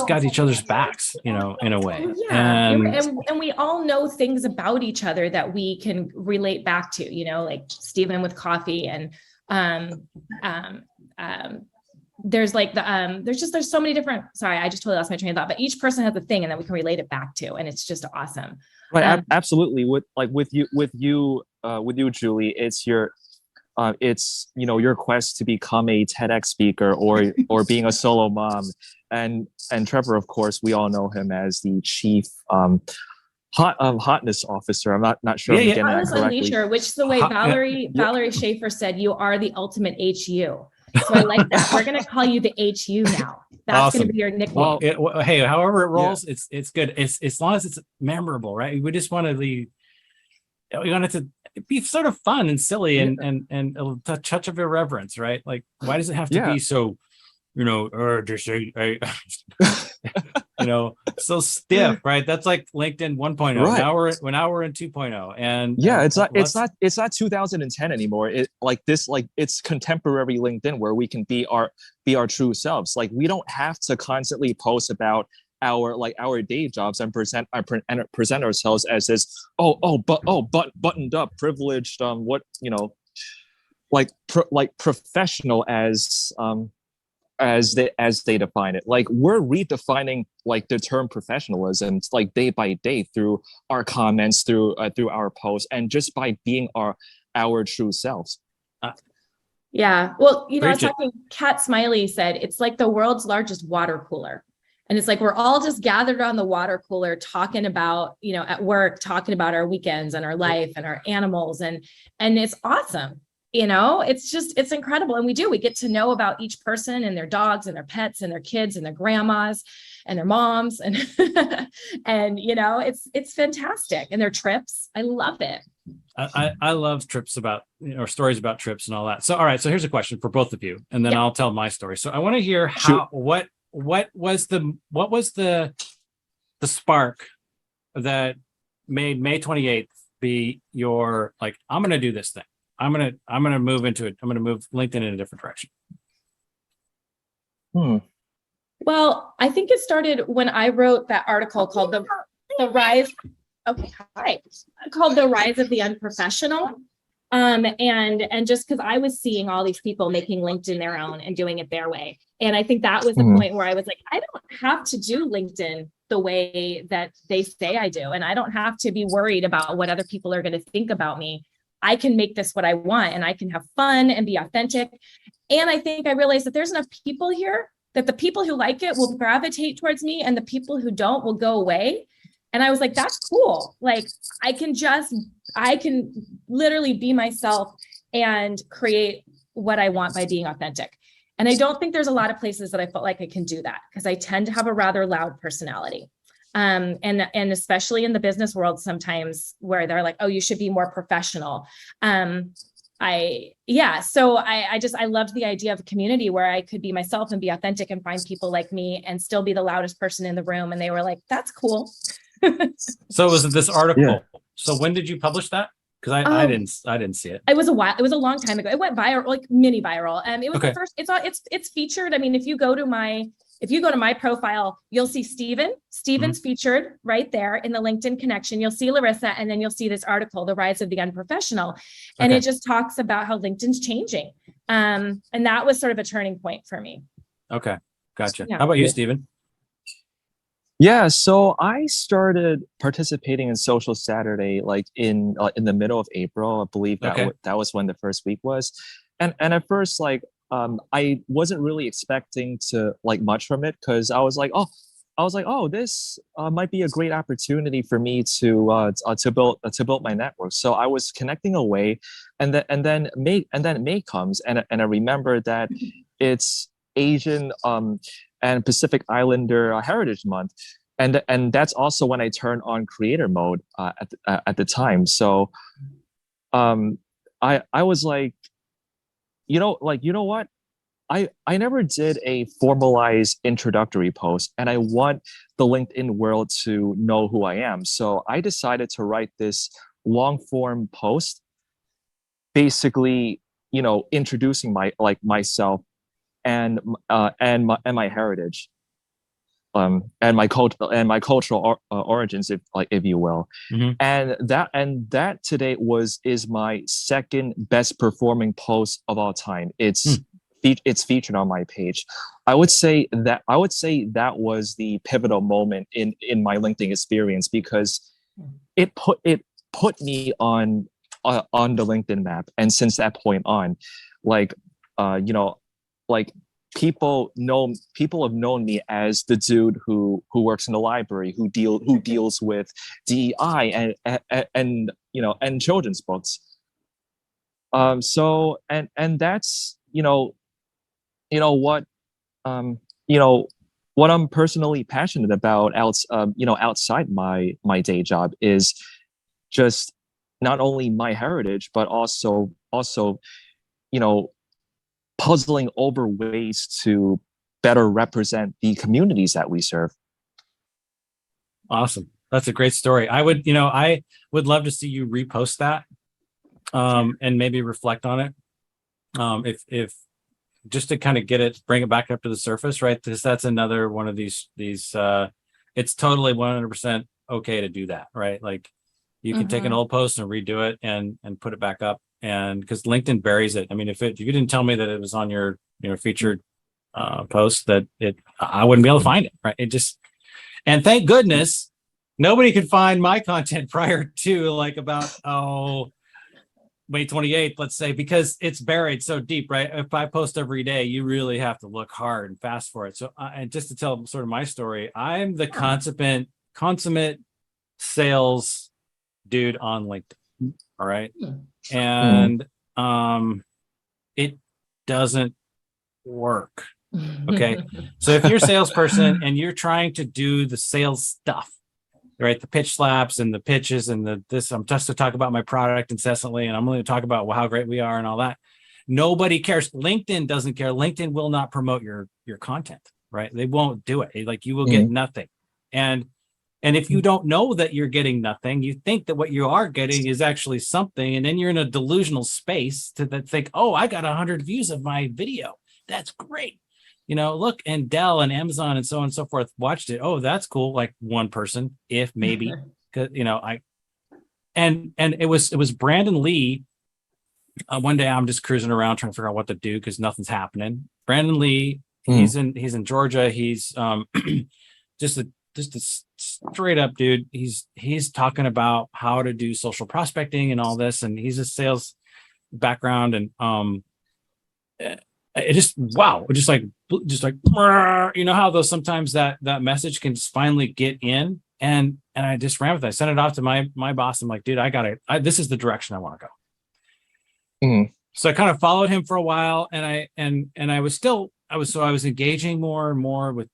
got each other's backs, in a way. And we all know things about each other that we can relate back to, like Stephen with coffee and, there's like there's so many different, sorry, I just totally lost my train of thought, but each person has a thing and that we can relate it back to. And it's just awesome. Right. Absolutely. With you, Julie, it's your quest to become a TEDx speaker or being a solo mom. And Trevor, of course, we all know him as the chief hotness officer. I'm not sure I'm getting that Hotness correctly. Unleasher, which is the way Valerie Schaefer said, you are the ultimate HU. So I like that. We're going to call you the HU now. That's Awesome. going to be your nickname. Well, hey, however it rolls, it's good. It's as long as it's memorable, right? We just want we want it to be sort of fun and silly and a touch of irreverence, right? Like, why does it have to be so, just so stiff, right? That's like LinkedIn 1.0. Right. Now we're in 2.0, and it's not 2010 anymore. It's contemporary LinkedIn where we can be our true selves. Like, we don't have to constantly post about our day jobs and present ourselves as this buttoned up, privileged, professional as they define it. Like, we're redefining like the term professionalism like day by day through our comments, through our posts, and just by being our true selves. Yeah. Well, I was talking, Kat Smiley said, it's like the world's largest water cooler. And it's like, we're all just gathered on the water cooler talking about, at work, talking about our weekends and our life and our animals. And it's awesome. It's incredible. And we get to know about each person and their dogs and their pets and their kids and their grandmas and their moms. And, and, it's fantastic. And their trips. I love it. I love trips or stories about trips and all that. So, all right. So here's a question for both of you, and then I'll tell my story. So I want to hear what was the spark that made May 28th be your, like, I'm going to do this thing. I'm going to move into it. I'm going to move LinkedIn in a different direction. Well, I think it started when I wrote that article called the rise. Okay. Hi. Called The Rise of the Unprofessional. And just because I was seeing all these people making LinkedIn their own and doing it their way. And I think that was the point where I was like, I don't have to do LinkedIn the way that they say I do. And I don't have to be worried about what other people are going to think about me. I can make this what I want, and I can have fun and be authentic. And I think I realized that there's enough people here that the people who like it will gravitate towards me, and the people who don't will go away. And I was like, that's cool. Like, I can literally be myself and create what I want by being authentic. And I don't think there's a lot of places that I felt like I can do that, because I tend to have a rather loud personality. And especially in the business world, sometimes where they're like, oh, you should be more professional. So I loved the idea of a community where I could be myself and be authentic and find people like me and still be the loudest person in the room. And they were like, that's cool. So was it this article? Yeah. So when did you publish that? Because I didn't see it. It was a long time ago. It went viral, like mini viral. It was the first. It's featured. I mean, if you go to my profile, you'll see Steven's featured right there in the LinkedIn connection. You'll see Larissa, and then you'll see this article, The Rise of the Unprofessional. And it just talks about how LinkedIn's changing. And that was sort of a turning point for me. Okay. Gotcha. Yeah. How about you, Steven? Yeah, so I started participating in Social Saturday like in the middle of April. I believe that was when the first week was, and at first I wasn't really expecting to like much from it, because I was like, oh, this might be a great opportunity for me to build my network. So I was connecting away, and then May comes, and I remember that it's Asian and Pacific Islander Heritage Month, and that's also when I turned on creator mode at the time. So I was like, you know what? I never did a formalized introductory post, and I want the LinkedIn world to know who I am. So I decided to write this long form post, basically, introducing myself and my heritage, and my cultural origins, if you will. And that today is my second best performing post of all time. It's featured on my page. I would say that was the pivotal moment in my LinkedIn experience, because it put me on the LinkedIn map. And since that point on, people have known me as the dude who works in the library, who deals with DEI and children's books. So that's what what I'm personally passionate about outside my day job is just not only my heritage, but also puzzling over ways to better represent the communities that we serve. Awesome. That's a great story. I would love to see you repost that, and maybe reflect on it. If just to kind of bring it back up to the surface, right? Because that's another one of these, it's totally 100% okay to do that, right? Like you can take an old post and redo it and put it back up. And because LinkedIn buries it. I mean, if you didn't tell me that it was on your featured post, I wouldn't be able to find it, right? And thank goodness nobody could find my content prior to about May 28th, let's say, because it's buried so deep, right? If I post every day, you really have to look hard and fast for it. So, and just to tell sort of my story, I'm the consummate sales dude on LinkedIn. All right. And it doesn't work. Okay. So if you're a salesperson and you're trying to do the sales stuff, right? The pitch slaps and the pitches and I'm just to talk about my product incessantly. And I'm going to talk about how great we are and all that. Nobody cares. LinkedIn doesn't care. LinkedIn will not promote your content, right? They won't do it. Like you will get nothing. And if you don't know that you're getting nothing, you think that what you are getting is actually something. And then you're in a delusional space to think, oh, I got 100 views of my video. That's great. Look, and Dell and Amazon and so on and so forth watched it. Oh, that's cool. Like one person, if maybe, because and it was Brandon Lee. One day I'm just cruising around trying to figure out what to do because nothing's happening. Brandon Lee, he's in Georgia. He's just a straight up dude. He's talking about how to do social prospecting and all this, and he's a sales background, and it just how those sometimes that message can just finally get in, and I just ran with it. I sent it off to my boss. I'm like, dude, this is the direction I want to go. So I kind of followed him for a while, and I was engaging more and more with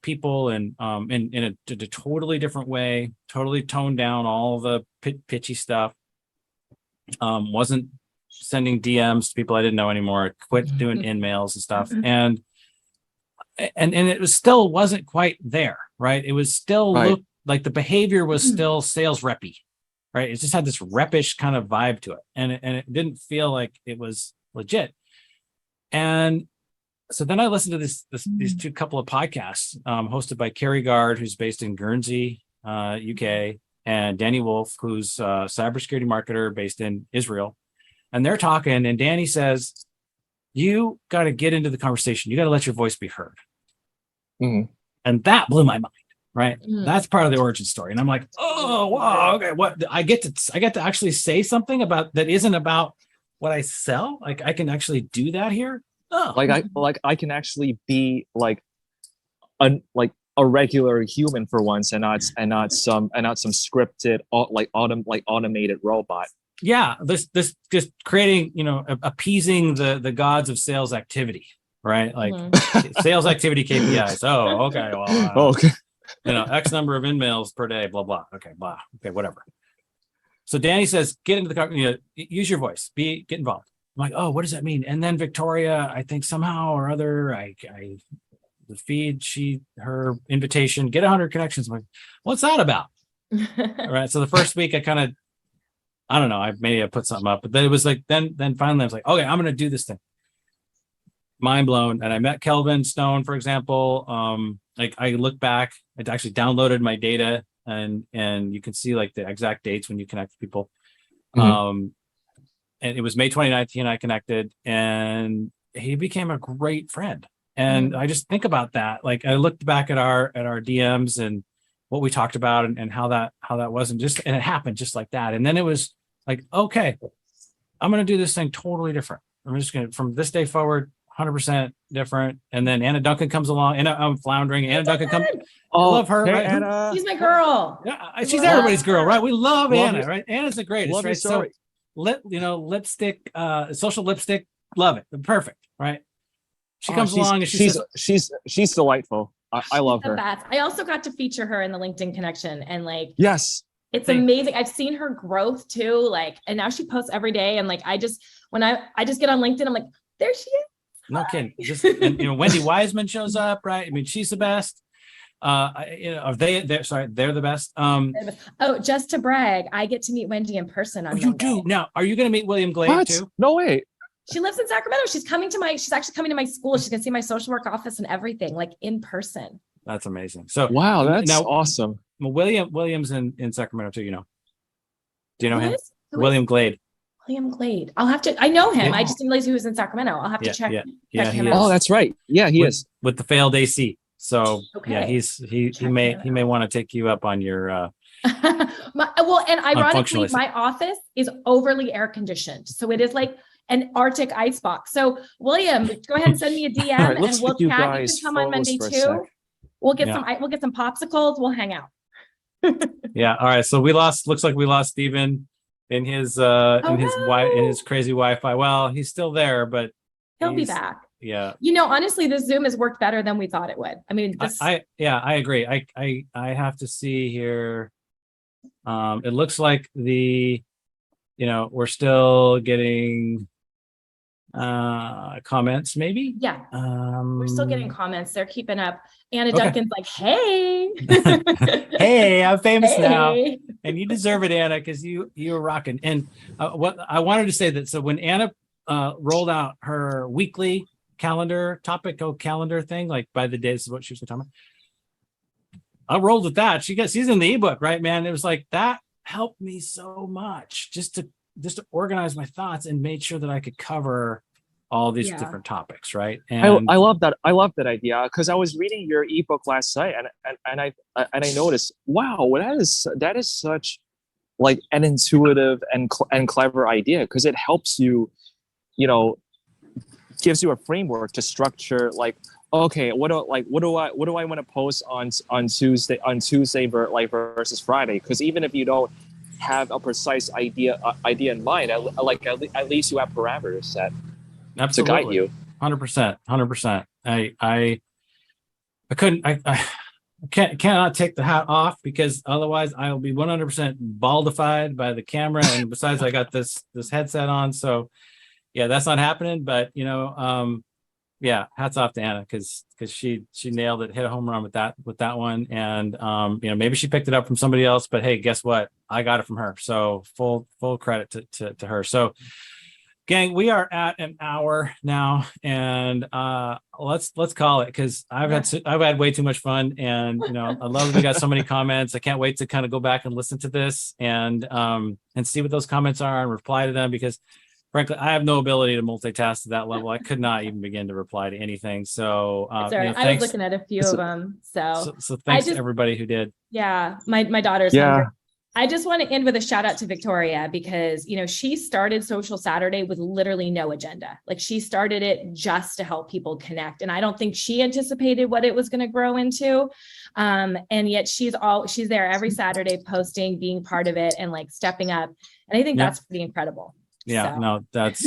people, and in a totally different way, totally toned down all the pitchy stuff. Wasn't sending DMs to people I didn't know anymore. Quit doing in-mails and stuff, and it was still wasn't quite there, right? It was still looked like the behavior was still sales reppy, right? It just had this reppish kind of vibe to it, and it didn't feel like it was legit. And so then I listened to these couple of podcasts hosted by Kerry Gard, who's based in Guernsey, UK, and Danny Wolf, who's a cybersecurity marketer based in Israel. And they're talking, and Danny says, you got to get into the conversation. You got to let your voice be heard. And that blew my mind, right? That's part of the origin story. And I'm like, oh, wow, okay. What I get to actually say something about that isn't about what I sell. Like I can actually do that here. Oh. I can actually be like a regular human for once, and not some scripted automated robot. Yeah, this just creating, appeasing the gods of sales activity, right? Like sales activity KPIs. Oh, okay, well, okay. X number of in-mails per day, blah blah. Okay, whatever. So Danny says, get into the use your voice, get involved. I'm like, oh, what does that mean? And then Victoria, I think somehow or other, the feed, her invitation, get 100 connections. I'm like, what's that about? All right. So the first week I don't know, I put something up, but then it was like, then finally I was like, okay, I'm going to do this thing. Mind blown. And I met Kelvin Stone, for example. I look back, I actually downloaded my data, and you can see like the exact dates when you connect with people. And it was May 29th, he and I connected, and he became a great friend. And I just think about that. Like I looked back at our DMs and what we talked about, and how that was, and it happened just like that. And then it was like, okay, I'm going to do this thing totally different. I'm just going to, from this day forward, 100% different. And then Anna Duncan comes along, and I'm floundering. Anna Duncan comes. I Oh, love her. hey, Right? Anna. She's my girl. Yeah, she's everybody's girl, right? We love Anna, your- right? Anna's the greatest, love your right? So story. lipstick, social lipstick, love it, perfect, right? She comes she's, along and she says, she's delightful. I love The her. best. I also got to feature her in the LinkedIn connection, and like, Yes. it's amazing. I've seen her growth too. Like, and now she posts every day. And like, when I just get on LinkedIn, I'm like, there she is. no kidding. Just, and, Wendy Wiseman shows up, right? I mean, she's the best. They're the best. Oh, just to brag, I get to meet Wendy in person on You Monday. do now. Are you going to meet William Glade What? too? No way. She lives in Sacramento. She's actually coming to my school. She's gonna see my social work office and everything, like in person. That's amazing. So Wow, that's now awesome. William's in Sacramento too. Do you know him? Who William is Glade. William Glade. I know him. Yeah. I just didn't realize he was in Sacramento. I'll have to check. Yeah, check he him is. out. Oh, that's right. Yeah, he is. With the failed AC. So yeah, Okay. he Check may him he may want to take you up on your And ironically, Unfunctionalist. my office is overly air conditioned. So it is like an Arctic ice box. So William, go ahead and send me a DM All right, and let's we'll put you chat. You guys can come on photos Monday for a too. sec. We'll get Yeah. some popsicles. We'll hang out. Yeah. All right. So looks like we lost Steven in his in his crazy Wi-Fi. Well, he's still there, but He'll be he's- back. Yeah. Honestly, this Zoom has worked better than we thought it would. I mean, I agree. I have to see here. It looks like we're still getting comments maybe. yeah, we're still getting comments. They're keeping up. Anna Okay. Duncan's like, hey. Hey, I'm famous now. Hey. And you deserve it, Anna, because you're rocking. And what I wanted to say that, so when Anna rolled out her weekly calendar thing, like by the days of what she was talking about, I rolled with that. She's in the ebook, right, man? It was like that helped me so much just to organize my thoughts and made sure that I could cover all these different topics, right? And I love that. I love that idea because I was reading your ebook last night and I noticed, wow, that is such like an intuitive and clever idea because it helps you, gives you a framework to structure like, okay, what do I want to post on Tuesday versus Friday? Because even if you don't have a precise idea in mind, at least you have parameters set. Absolutely. To guide you. 100%. I cannot take the hat off because otherwise I will be 100% baldified by the camera. And besides, I got this headset on, so yeah, that's not happening. But yeah, hats off to Anna because she nailed it, hit a home run with that one. And maybe she picked it up from somebody else, but hey, guess what? I got it from her. So full credit to her. So gang, we are at an hour now, and let's call it because I've had way too much fun, and I love that we got so many comments. I can't wait to kind of go back and listen to this and see what those comments are and reply to them because frankly, I have no ability to multitask to that level. I could not even begin to reply to anything. So I was looking at a few of them. So thanks to everybody who did. Yeah, my daughter's hungry. I just want to end with a shout out to Victoria because, she started Social Saturday with literally no agenda. Like she started it just to help people connect. And I don't think she anticipated what it was going to grow into. And yet she's there every Saturday posting, being part of it and like stepping up. And I think that's pretty incredible. Yeah, So. no, that's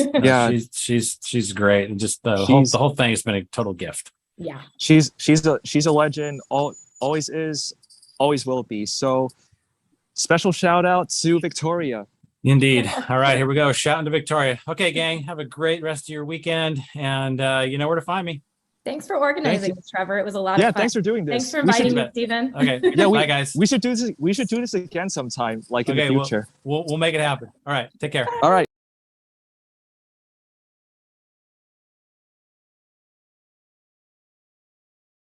she's great. And just the whole thing has been a total gift. Yeah. She's a legend. Always is, always will be. So special shout out to Victoria. Indeed. All right, here we go. Shouting to Victoria. Okay, gang, have a great rest of your weekend. And you know where to find me. Thanks for organizing this, Trevor. It was a lot of fun. Yeah, thanks for doing this. Thanks for inviting me, Stephen. Okay. Yeah, bye guys. We should do this again sometime, like in the future. We'll make it happen. All right. Take care. All right.